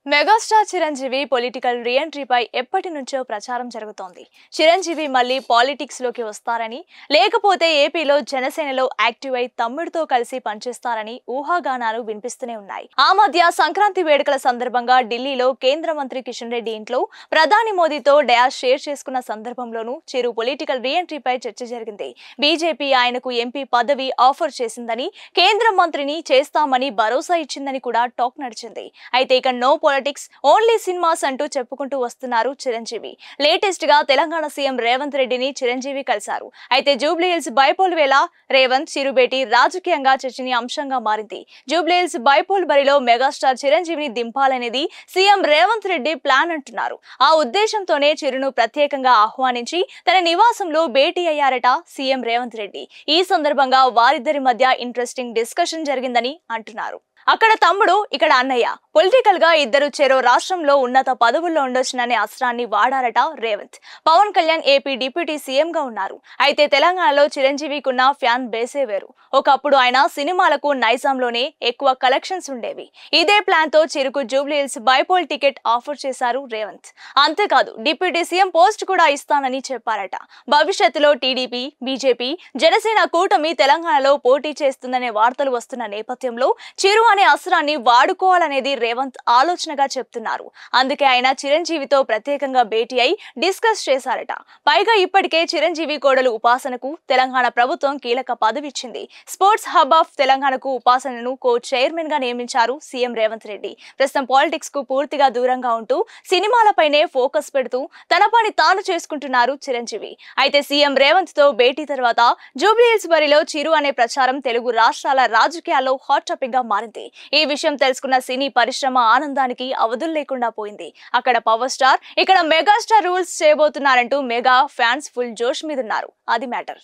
Megastar Chiranjeevi political రీఎంట్రీపై ఎప్పటి నుంచో ప్రచారం జరుగుతోంది. చిరంజీవి మళ్ళీ పాలిటిక్స్ లోకి వస్తారని, లేకపోతే ఏపీలో జనసేనలో యాక్టివ్ అయి తమ్ముడితో కలిసి పనిచేస్తారని ఊహాగానాలు వినిపిస్తూనే ఉన్నాయి. ఆ మధ్య సంక్రాంతి వేడుకల సందర్భంగా ఢిల్లీలో కేంద్ర మంత్రి కిషన్ రెడ్డి ఇంట్లో ప్రధాని మోదీతో డాష్ షేర్ చేసుకున్న సందర్భంలోనూ చిరు పొలిటికల్ రీఎంట్రీపై చర్చ జరిగింది. బీజేపీ ఆయనకు ఎంపీ పదవి ఆఫర్ చేసిందని, కేంద్ర మంత్రిని చేస్తామని భరోసా ఇచ్చిందని కూడా టాక్ నడిచింది. అయితే ఇక నో పాలిటిక్స్ ఓన్లీ సినిమాస్ అంటూ చెప్పుకుంటూ వస్తున్నారు చిరంజీవి. లేటెస్ట్ గా తెలంగాణ సీఎం రేవంత్ రెడ్డిని చిరంజీవి కలిశారు. అయితే జూబ్లీహిల్స్ బైపోల్ వేళ రేవంత్ చిరు భేటీ రాజకీయంగా చర్చనీయాంశంగా మారింది. జూబ్లీహిల్స్ బైపోల్ బరిలో మెగాస్టార్ చిరంజీవిని దింపాలనేది సీఎం రేవంత్ రెడ్డి ప్లాన్ అంటున్నారు. ఆ ఉద్దేశంతోనే చిరును ప్రత్యేకంగా ఆహ్వానించి తన నివాసంలో భేటీ అయ్యారట సీఎం రేవంత్ రెడ్డి. ఈ సందర్భంగా వారిద్దరి మధ్య ఇంట్రెస్టింగ్ డిస్కషన్ జరిగిందని అంటున్నారు. అక్కడ తమ్ముడు, ఇక్కడ అన్నయ్య. పొలిటికల్ గా ఇద్దరు చెరో రాష్ట్రంలో ఉన్నత పదవుల్లో ఉండొచ్చుననే అస్త్రాన్ని వాడారట Revanth. Pawan Kalyan AP deputy CM గా ఉన్నారు. అయితే తెలంగాణలో చిరంజీవికున్న ఫ్యాన్ బేసే వేరు. ఒకప్పుడు ఆయన సినిమాలకు నైజాంలోనే ఎక్కువ కలెక్షన్స్ ఉండేవి. ఇదే ప్లాన్ తో చిరుకు జూబ్లీహిల్స్ బైపోల్ టికెట్ ఆఫర్ చేశారు రేవంత్. అంతేకాదు డిప్యూటీ సీఎం పోస్ట్ కూడా ఇస్తానని చెప్పారట. భవిష్యత్తులో టీడీపీ, బీజేపీ, జనసేన కూటమి తెలంగాణలో పోటీ చేస్తుందనే వార్తలు వస్తున్న నేపథ్యంలో చిరు అనే అస్త్రాన్ని వాడుకోవాలనేది రేవంత్ ఆలోచనగా చెప్తున్నారు. అందుకే ఆయన చిరంజీవితో ప్రత్యేకంగా భేటీ అయి డిస్కస్ చేశారట. పైగా ఇప్పటికే చిరంజీవి కోడలు ఉపాసనకు తెలంగాణ ప్రభుత్వం కీలక పదవిచ్చింది. స్పోర్ట్స్ హబ్ ఆఫ్ తెలంగాణకు ఉపాసనను కో చైర్మన్ గా నియమించారు సీఎం రేవంత్ రెడ్డి. ప్రస్తుతం పాలిటిక్స్ కు పూర్తిగా దూరంగా ఉంటూ సినిమాలపైనే ఫోకస్ పెడుతూ తన పని తాను చేసుకుంటున్నారు చిరంజీవి. అయితే సీఎం రేవంత్ తో భేటీ తర్వాత జూబ్లీహిల్స్ బరిలో చిరు అనే ప్రచారం తెలుగు రాష్ట్రాల రాజకీయాల్లో హాట్ టాపిక్ గా మారింది. ఈ విషయం తెలుసుకున్న సినీ పరిశ్రమ ఆనందానికి అవధులు లేకుండా పోయింది. అక్కడ పవర్ స్టార్, ఇక్కడ మెగాస్టార్ రూల్స్ చేయబోతున్నారంటూ మెగా ఫ్యాన్స్ ఫుల్ జోష్ మీదున్నారు. అది మ్యాటర్.